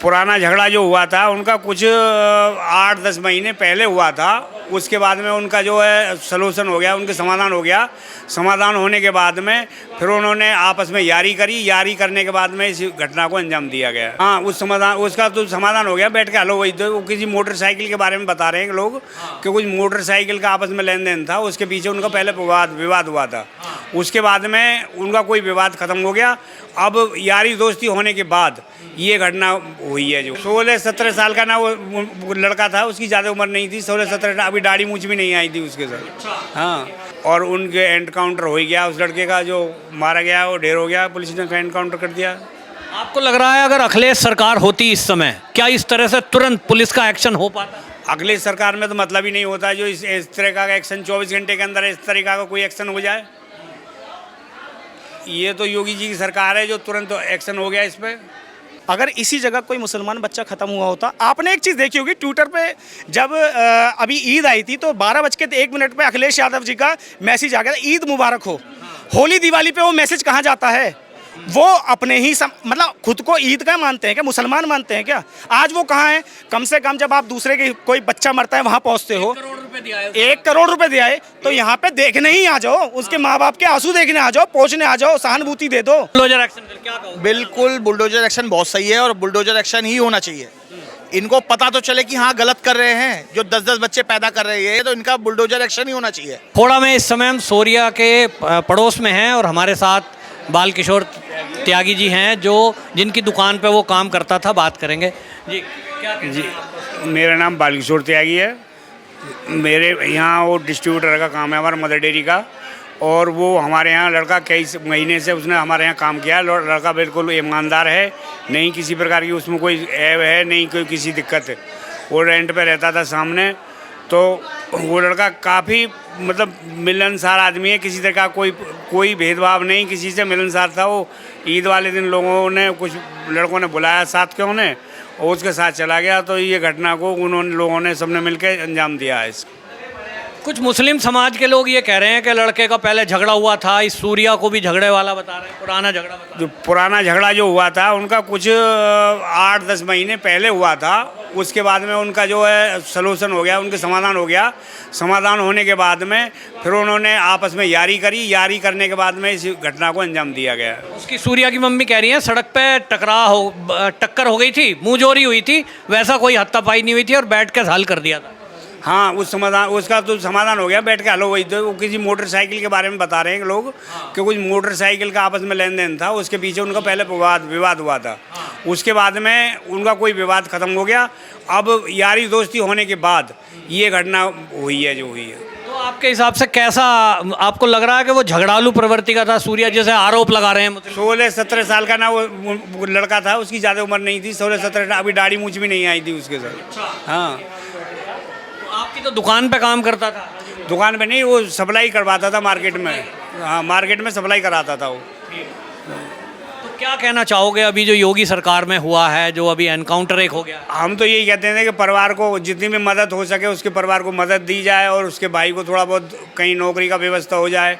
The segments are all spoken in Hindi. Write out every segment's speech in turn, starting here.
पुराना झगड़ा जो हुआ था उनका कुछ 8-10 महीने पहले हुआ था। उसके बाद में उनका जो है सलूशन हो गया, उनके समाधान हो गया। समाधान होने के बाद में फिर उन्होंने आपस में यारी करी। यारी करने के बाद में इस घटना को अंजाम दिया गया। हाँ, उसका तो समाधान हो गया, बैठ के हल हो गई। तो वो किसी मोटरसाइकिल के बारे में बता रहे हैं लोग कि कुछ मोटरसाइकिल का आपस में लेन देन था, उसके पीछे उनका पहले विवाद हुआ था। उसके बाद में उनका कोई विवाद खत्म हो गया। अब यारी दोस्ती होने के बाद ये घटना हुई है। जो 16-17 साल का ना वो लड़का था, उसकी ज़्यादा उम्र नहीं थी, 16-17, अभी दाढ़ी मूंछ भी नहीं आई थी उसके साथ। हाँ, और उनके एनकाउंटर हो गया। उस लड़के का जो मारा गया वो ढेर हो गया, पुलिस ने एनकाउंटर कर दिया। आपको लग रहा है अगर अखिलेश सरकार होती इस समय, क्या इस तरह से तुरंत पुलिस का एक्शन हो पाता? अखिलेश सरकार में तो मतलब ही नहीं होता जो इस तरह का एक्शन 24 घंटे के अंदर इस तरीका का कोई एक्शन हो जाए। ये तो योगी जी की सरकार है जो तुरंत एक्शन हो गया इस पर। अगर इसी जगह कोई मुसलमान बच्चा ख़त्म हुआ होता। आपने एक चीज़ देखी होगी ट्विटर पे, जब अभी ईद आई थी तो 12:01 पे अखिलेश यादव जी का मैसेज आ गया था, ईद मुबारक हो। होली दिवाली पे वो मैसेज कहाँ जाता है? वो अपने ही मतलब खुद को ईद का मानते हैं क्या? मुसलमान मानते हैं क्या? आज वो कहाँ है? कम से कम जब आप दूसरे के कोई बच्चा मरता है वहाँ पहुँचते हो, 1 करोड़ रुपए दिया है, तो यहाँ पे देखने ही आ जाओ, उसके माँ बाप के आंसू देखने आ जाओ, पहुँचने आ जाओ, सहानुभूति दे दो। बुलडोजर एक्शन क्या कहोगे? बिल्कुल, बुलडोजर एक्शन बहुत सही है और बुलडोजर एक्शन ही होना चाहिए। इनको पता तो चले कि हाँ गलत कर रहे हैं, जो 10-10 बच्चे पैदा कर रहे हैं, तो इनका बुलडोजर एक्शन ही होना चाहिए। थोड़ा में इस समय हम सोरिया के पड़ोस में हैं और हमारे साथ बाल किशोर त्यागी जी हैं जो जिनकी दुकान पे वो काम करता था। बात करेंगे जी। क्या जी, मेरा नाम बाल किशोर त्यागी है। मेरे यहाँ वो डिस्ट्रीब्यूटर का काम है, हमारा मदर डेयरी का। और वो हमारे यहाँ लड़का कई महीने से उसने हमारे यहाँ काम किया। लड़का बिल्कुल ईमानदार है, नहीं किसी प्रकार की उसमें कोई ऐब है, नहीं कोई किसी दिक्कत है। वो रेंट पे रहता था सामने। तो वो लड़का काफ़ी मतलब मिलनसार आदमी है, किसी तरह का कोई भेदभाव नहीं, किसी से मिलनसार था। वो ईद वाले दिन लोगों ने कुछ लड़कों ने बुलाया साथ के उन्हें, और उसके साथ चला गया। तो ये घटना को उन्होंने लोगों ने सबने मिलकर अंजाम दिया है इसको। कुछ मुस्लिम समाज के लोग ये कह रहे हैं कि लड़के का पहले झगड़ा हुआ था, इस सूर्या को भी झगड़े वाला बता रहे हैं, पुराना झगड़ा बता रहे हैं। जो पुराना झगड़ा जो हुआ था उनका कुछ 8-10 महीने पहले हुआ था। उसके बाद में उनका जो है सलूशन हो गया, उनके समाधान हो गया। समाधान होने के बाद में फिर उन्होंने आपस में यारी करी। यारी करने के बाद में इस घटना को अंजाम दिया गया। उसकी सूर्या की मम्मी कह रही है सड़क पे टक्कर हो गई थी, मुंहजोरी हुई थी, वैसा कोई हाथापाई नहीं हुई थी और बैठ के हल कर दिया था। हाँ, उसका तो समाधान हो गया, बैठ के हल हो गई। तो वो किसी मोटरसाइकिल के बारे में बता रहे हैं लोग कि कुछ मोटरसाइकिल का आपस में लेन देन था, उसके पीछे उनका पहले विवाद हुआ था। उसके बाद में उनका कोई विवाद खत्म हो गया। अब यारी दोस्ती होने के बाद ये घटना हुई है जो हुई है। तो आपके हिसाब से कैसा आपको लग रहा है कि वो झगड़ालू प्रवृत्ति का था सूर्या, जैसे आरोप लगा रहे हैं? 16-17 साल का ना वो लड़का था, उसकी ज़्यादा उम्र नहीं थी, 16-17, अभी दाढ़ी मूंछ भी नहीं आई थी उसके साथ। हाँ, आपकी तो दुकान पे काम करता था? दुकान पे नहीं, वो सप्लाई करवाता था मार्केट में। हाँ, मार्केट में सप्लाई कराता था वो। तो क्या कहना चाहोगे अभी जो योगी सरकार में हुआ है, जो अभी एनकाउंटर एक हो गया? हम तो यही कहते हैं कि परिवार को जितनी भी मदद हो सके उसके परिवार को मदद दी जाए, और उसके भाई को थोड़ा बहुत कहीं नौकरी का व्यवस्था हो जाए।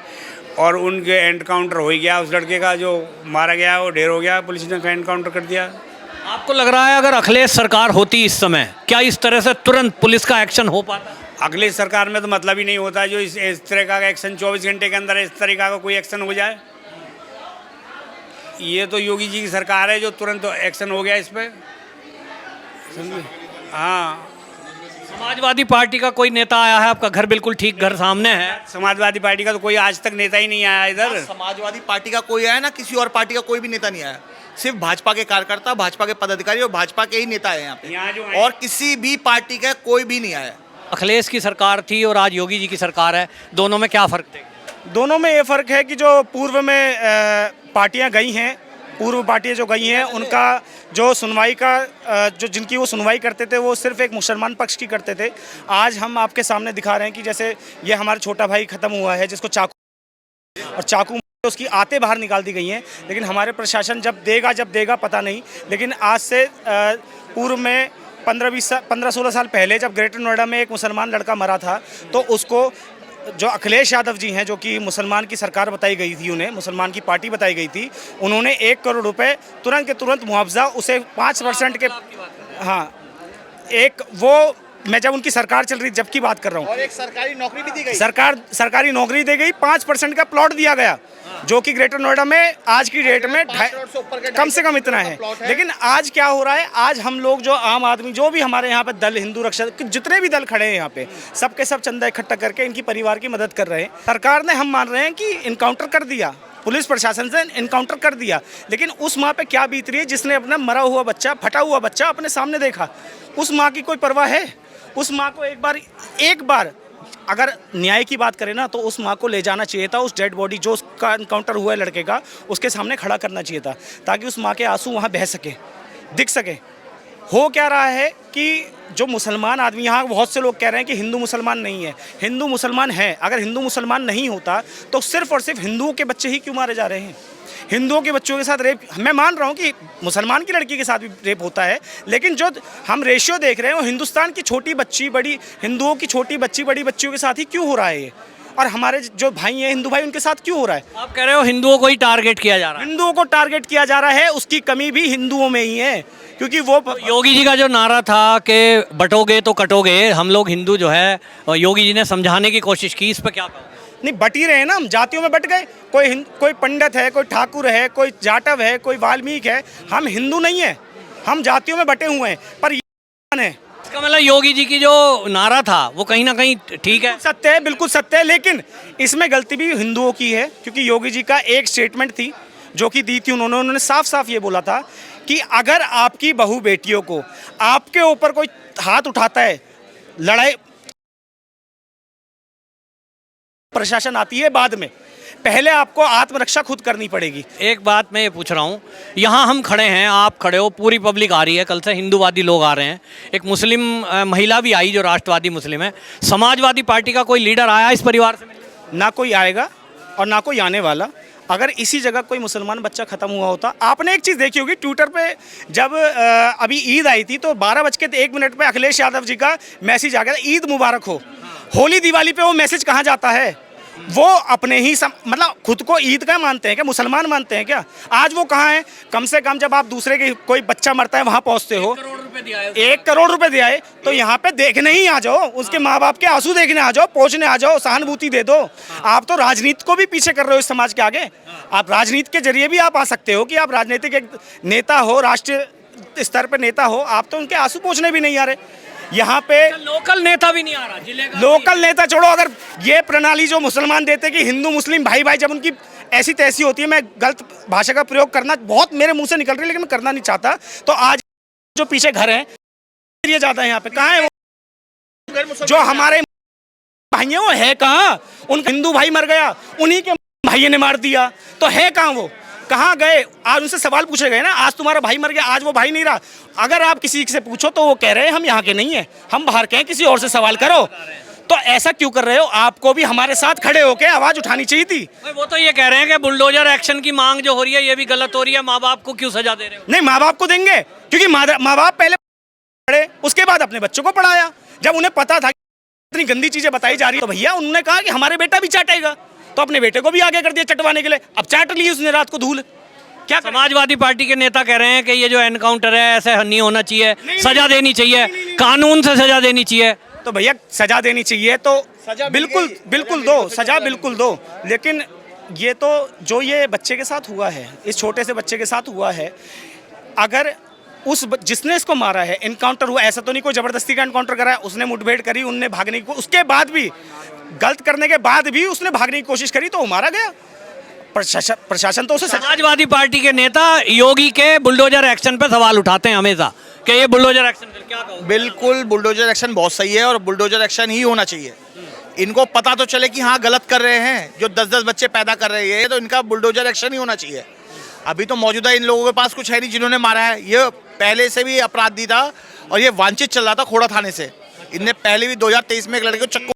और उनके एनकाउंटर हो ही गया, उस लड़के का जो मारा गया वो ढेर हो गया, पुलिस ने एनकाउंटर कर दिया। आपको लग रहा है अगर अखिलेश सरकार होती इस समय, क्या इस तरह से तुरंत पुलिस का एक्शन हो पाता? अखिलेश सरकार में तो मतलब ही नहीं होता जो इस तरह का एक्शन 24 घंटे के अंदर इस तरीका का कोई एक्शन हो जाए। ये तो योगी जी की सरकार है जो तुरंत एक्शन हो गया इस पर। हाँ, समाजवादी पार्टी का कोई नेता आया है? आपका घर बिल्कुल ठीक घर सामने है। समाजवादी पार्टी का तो कोई आज तक नेता ही नहीं आया इधर। समाजवादी पार्टी का कोई आया ना, किसी और पार्टी का कोई भी नेता नहीं आया। सिर्फ भाजपा के कार्यकर्ता, भाजपा के पदाधिकारी और भाजपा के ही नेता है यहाँ पे, और किसी भी पार्टी का कोई भी नहीं आया। अखिलेश की सरकार थी और आज योगी जी की सरकार है, दोनों में क्या फ़र्क थे? दोनों में ये फ़र्क है कि जो पूर्व में पार्टियां गई हैं, पूर्व पार्टियां जो गई हैं, उनका जो सुनवाई का जो जिनकी वो सुनवाई करते थे वो सिर्फ एक मुसलमान पक्ष की करते थे। आज हम आपके सामने दिखा रहे हैं कि जैसे ये हमारा छोटा भाई ख़त्म हुआ है जिसको चाकू उसकी आते बाहर निकाल दी गई हैं। लेकिन हमारे प्रशासन जब देगा पता नहीं। लेकिन आज से पूर्व में 15-16 साल पहले जब ग्रेटर नोएडा में एक मुसलमान लड़का मरा था तो उसको जो अखिलेश यादव जी हैं, जो कि मुसलमान की सरकार बताई गई थी, उन्हें मुसलमान की पार्टी बताई गई थी, उन्होंने 1 करोड़ रुपए तुरंत के तुरंत मुआवजा उसे 5% के, हाँ, एक वो मैं जब उनकी सरकार चल रही जब की बात कर रहा हूँ, और एक सरकारी नौकरी भी दी गई। सरकारी नौकरी दी गई, 5% का प्लॉट दिया गया, जो कि ग्रेटर नोएडा में आज की डेट में कम से कम इतना है। लेकिन आज क्या हो रहा है, आज हम लोग जो आम आदमी, जो भी हमारे यहाँ पे दल, हिंदू रक्षा, जितने भी दल खड़े हैं यहाँ पे, सबके सब चंदा इकट्ठा करके इनकी परिवार की मदद कर रहे हैं। सरकार ने, हम मान रहे हैं कि इनकाउंटर कर दिया, पुलिस प्रशासन से इनकाउंटर कर दिया, लेकिन उस माँ पे क्या बीत रही है जिसने अपना मरा हुआ बच्चा, फटा हुआ बच्चा अपने सामने देखा? उस माँ की कोई परवाह है? उस माँ को एक बार अगर न्याय की बात करें ना, तो उस माँ को ले जाना चाहिए था, उस डेड बॉडी जो उसका इनकाउंटर हुआ है लड़के का, उसके सामने खड़ा करना चाहिए था, ताकि उस माँ के आंसू वहाँ बह सके, दिख सके। हो क्या रहा है कि जो मुसलमान आदमी, यहाँ बहुत से लोग कह रहे हैं कि हिंदू मुसलमान नहीं है। हिंदू मुसलमान है। अगर हिंदू मुसलमान नहीं होता तो सिर्फ और सिर्फ हिंदुओं के बच्चे ही क्यों मारे जा रहे हैं? हिंदुओं के बच्चों के साथ रेप, मैं मान रहा हूँ कि मुसलमान की लड़की के साथ भी रेप होता है, लेकिन जो हम रेशियो देख रहे हैं वो हिंदुस्तान की छोटी बच्ची बड़ी, हिंदुओं की छोटी बच्ची बड़ी बच्चियों के साथ ही क्यों हो रहा है ये? और हमारे जो भाई हैं हिंदू भाई, उनके साथ क्यों हो रहा है? आप कह रहे हो हिंदुओं को ही टारगेट किया जा रहा है? हिंदुओं को टारगेट किया जा रहा है, उसकी कमी भी हिंदुओं में ही है, क्योंकि वो योगी जी का जो नारा था कि बटोगे तो कटोगे, हम लोग हिंदू जो है, योगी जी ने समझाने की कोशिश की, इस पर क्या कहो? नहीं, बट ही रहे ना, हम जातियों में बट गए। कोई पंडित है, कोई ठाकुर है, कोई जाटव है, कोई वाल्मीकि है, हम हिंदू नहीं है, हम जातियों में बटे हुए हैं। पर ये है, इसका मतलब योगी जी की जो नारा था वो कहीं ना कहीं ठीक है, सत्य है, बिल्कुल सत्य है, लेकिन इसमें गलती भी हिंदुओं की है, क्योंकि योगी जी का एक स्टेटमेंट थी जो कि दी थी उन्होंने साफ साफ ये बोला था कि अगर आपकी बहू बेटियों को आपके ऊपर कोई हाथ उठाता है, लड़ाई प्रशासन आती है बाद में, पहले आपको आत्मरक्षा खुद करनी पड़ेगी। एक बात मैं ये पूछ रहा हूँ, यहाँ हम खड़े हैं, आप खड़े हो, पूरी पब्लिक आ रही है, कल से हिंदूवादी लोग आ रहे हैं, एक मुस्लिम महिला भी आई जो राष्ट्रवादी मुस्लिम है, समाजवादी पार्टी का कोई लीडर आया इस परिवार से मिलने? ना कोई आएगा और ना कोई आने वाला। अगर इसी जगह कोई मुसलमान बच्चा ख़त्म हुआ होता, आपने एक चीज़ देखी होगी ट्विटर पे, जब अभी ईद आई थी तो 12:01 पे अखिलेश यादव जी का मैसेज आ गया था, ईद मुबारक हो। होली दिवाली पे वो मैसेज कहाँ जाता है? वो अपने ही मतलब खुद को ईद का मानते हैं क्या? मुसलमान मानते हैं क्या? आज वो कहाँ है? कम से कम जब आप दूसरे के कोई बच्चा मरता है वहाँ पहुँचते हो, 1 करोड़ रुपए दिया है, तो यहाँ पे देखने ही आ जाओ, उसके माँ बाप के आंसू देखने आ जाओ, पहुँचने आ जाओ, सहानुभूति दे दो। आप तो राजनीति को भी पीछे कर रहे हो इस समाज के आगे। आप राजनीति के जरिए भी आप आ सकते हो कि आप राजनीतिक एक नेता हो, राष्ट्रीय स्तर पर नेता हो, आप तो उनके आंसू पहुँचने भी नहीं आ रहे। यहाँ पे लोकल नेता भी नहीं आ रहा, जिले का लोकल नेता छोड़ो, अगर ये प्रणाली जो मुसलमान देते कि हिंदू मुस्लिम भाई भाई, जब उनकी ऐसी तैसी होती है, मैं गलत भाषा का प्रयोग करना बहुत मेरे मुंह से निकल रही है, लेकिन मैं करना नहीं चाहता, तो आज जो पीछे घर है ये ज़्यादा है, यहाँ पे कहाँ है वो जो हमारे भाई हैं, वो है कहाँ? उनका हिंदू भाई मर गया, उन्हीं के भाई ने मार दिया, तो है कहाँ वो? कहाँ गए? आज उनसे सवाल पूछे गए ना, आज तुम्हारा भाई मर गया, आज वो भाई नहीं रहा। अगर आप किसी से पूछो तो वो कह रहे हैं हम यहाँ के नहीं हैं, हम बाहर के हैं, किसी और से सवाल करो। तो ऐसा क्यों कर रहे हो? आपको भी हमारे साथ खड़े होकर आवाज़ उठानी चाहिए थी। वो तो ये कह रहे हैं कि बुलडोजर एक्शन की मांग जो हो रही है ये भी गलत हो रही है, माँ बाप को क्यों सजा दे रहे हो? नहीं, माँ बाप को देंगे, क्योंकि माँ बाप पहले पढ़े, उसके बाद अपने बच्चों को पढ़ाया। जब उन्हें पता था इतनी गंदी चीज़ें बताई जा रही है, तो भैया उन्होंने कहा कि हमारे बेटा भी चाटेगा, तो अपने बेटे को भी आगे कर दिया चटवाने के लिए। अब चाट ली उसने रात को धूल। क्या समाजवादी पार्टी के नेता कह रहे हैं कि ये जो एनकाउंटर है ऐसे नहीं होना चाहिए, सजा देनी चाहिए, कानून से सजा देनी चाहिए। तो भैया सजा देनी चाहिए तो बिल्कुल बिल्कुल दो, सजा बिल्कुल दो, लेकिन ये तो जो ये बच्चे के साथ हुआ है, इस छोटे से बच्चे के साथ हुआ है, अगर जिसने इसको मारा है, एनकाउंटर हुआ, ऐसा तो नहीं कोई जबरदस्ती का एनकाउंटर करा है, उसने मुठभेड़ करी, उनने भागने की, उसके बाद भी गलत करने के बाद भी उसने भागने की कोशिश करी तो वो मारा गया। प्रशासन तो उसे समाजवादी पार्टी के नेता योगी के बुलडोजर एक्शन पे सवाल उठाते हैं हमेशा कि ये बुलडोजर एक्शन, क्या कहो? बिल्कुल, बुलडोजर एक्शन बहुत सही है और बुलडोजर एक्शन ही होना चाहिए। इनको पता तो चले कि हाँ गलत कर रहे हैं, जो 10-10 बच्चे पैदा कर रहे हैं, तो इनका बुलडोजर एक्शन ही होना चाहिए। अभी तो मौजूदा इन लोगों के पास कुछ है नहीं जिन्होंने मारा है, ये पहले से भी अपराधी था और ये वांछित चल रहा था खोड़ा थाने से। इनने पहले भी 2023 में एक लड़के को चक्कू,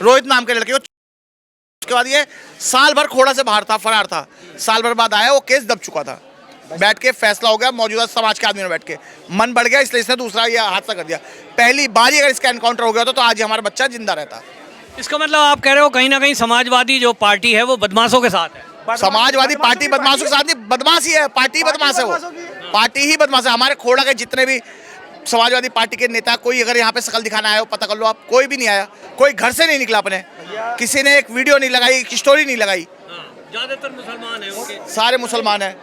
रोहित नाम के लड़के को, उसके बाद ये साल भर खोड़ा से बाहर था, फरार था, साल भर बाद आया, वो केस दब चुका था, बैठ के फैसला हो गया मौजूदा समाज के आदमी ने बैठ के, मन बढ़ गया इसलिए इसने दूसरा ये हादसा कर दिया। पहली बार ही अगर इसका एनकाउंटर हो गया तो आज ही हमारा बच्चा जिंदा रहता। इसका मतलब आप कह रहे हो कहीं ना कहीं समाजवादी जो पार्टी है वो बदमाशों के साथ है। समाजवादी पार्टी बदमाशों के साथ नहीं, बदमाश ही है, पार्टी बदमाश है वो, पार्टी ही बदमाश है। हमारे खोड़ा के जितने भी समाजवादी पार्टी के नेता, कोई अगर यहाँ पे शकल दिखाना आया हो पता कर लो आप, कोई भी नहीं आया, कोई घर से नहीं निकला अपने, किसी ने एक वीडियो नहीं लगाई, एक स्टोरी नहीं लगाई। ज्यादातर मुसलमान हैं उनके, सारे मुसलमान हैं,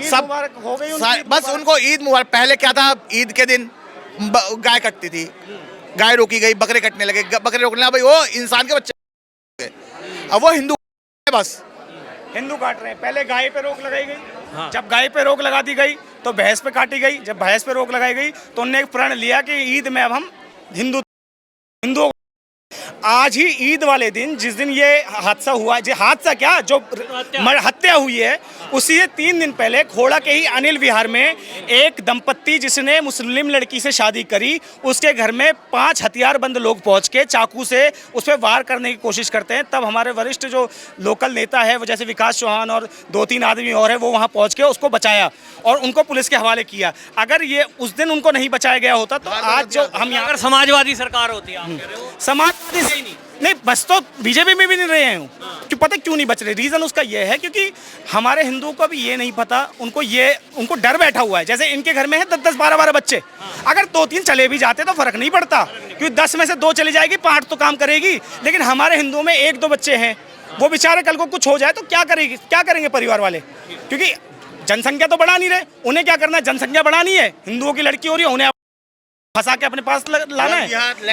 सब हो गई बस उनको ईद मुबारक। पहले क्या था, ईद के दिन गाय कटती थी, गाय रोकी गई, बकरे कटने लगे, बकरे रोकने लगा, भाई वो इंसान के बच्चे, अब वो हिंदू बस हिंदू काट रहे हैं। पहले गाय पे रोक लगाई गई, हाँ। जब गाय पे रोक लगा दी गई तो भैंस पे काटी गई, जब भैंस पे रोक लगाई गई तो उनने एक प्रण लिया कि ईद में अब हम हिंदुओं आज ही ईद वाले दिन, जिस दिन ये हादसा हुआ, जो हादसा क्या जो हत्या हुई है, उसी से 3 दिन पहले खोड़ा के ही अनिल विहार में एक दंपत्ति जिसने मुस्लिम लड़की से शादी करी, उसके घर में 5 हथियारबंद लोग पहुंच के चाकू से उस पर वार करने की कोशिश करते हैं। तब हमारे वरिष्ठ जो लोकल नेता है, वो जैसे विकास चौहान और 2-3 आदमी और है, वो वहाँ पहुँच के उसको बचाया और उनको पुलिस के हवाले किया। अगर ये उस दिन उनको नहीं बचाया गया होता तो आज जो हम यहाँ अगर समाजवादी सरकार होती, आप कह रहे हो समाजवादी नहीं बस तो बीजेपी में भी नहीं रहे हैं। क्यों पता क्यों नहीं बच रहे? रीजन उसका ये है क्योंकि हमारे हिंदुओं को भी ये नहीं पता, उनको डर बैठा हुआ है। जैसे इनके घर में है 10-10 12-12 बच्चे, अगर 2-3 चले भी जाते तो फर्क नहीं पड़ता, क्योंकि 10 में से 2 चली जाएगी, 5 तो काम करेगी। लेकिन हमारे हिंदुओं में 1-2 बच्चे हैं, वो बेचारे कल को कुछ हो जाए तो क्या करेंगे परिवार वाले? क्योंकि जनसंख्या तो बढ़ा नहीं रहे, उन्हें क्या करना है, जनसंख्या बढ़ानी है, हिंदुओं की लड़की हो रही है, उन्हें फंसा के अपने पास लाना है,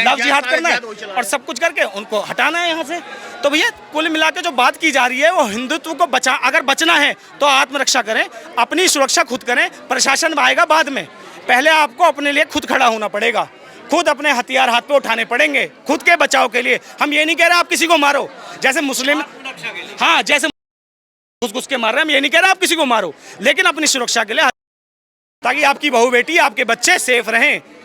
लव जिहाद करना है और सब कुछ करके उनको हटाना है यहाँ से। तो भैया कुल मिला के जो बात की जा रही है वो हिंदुत्व को अगर बचना है तो आत्मरक्षा करें, अपनी सुरक्षा खुद करें, प्रशासन आएगा बाद में। पहले आपको अपने लिए खुद खड़ा होना पड़ेगा, खुद अपने हथियार हाथ पे उठाने पड़ेंगे खुद के बचाव के लिए। हम ये नहीं कह रहे आप किसी को मारो, जैसे मुस्लिम, हाँ जैसे घुस के मार रहे हैं, हम ये नहीं कह रहे आप किसी को मारो, लेकिन अपनी सुरक्षा के लिए, ताकि आपकी बहू बेटी आपके बच्चे सेफ रहें।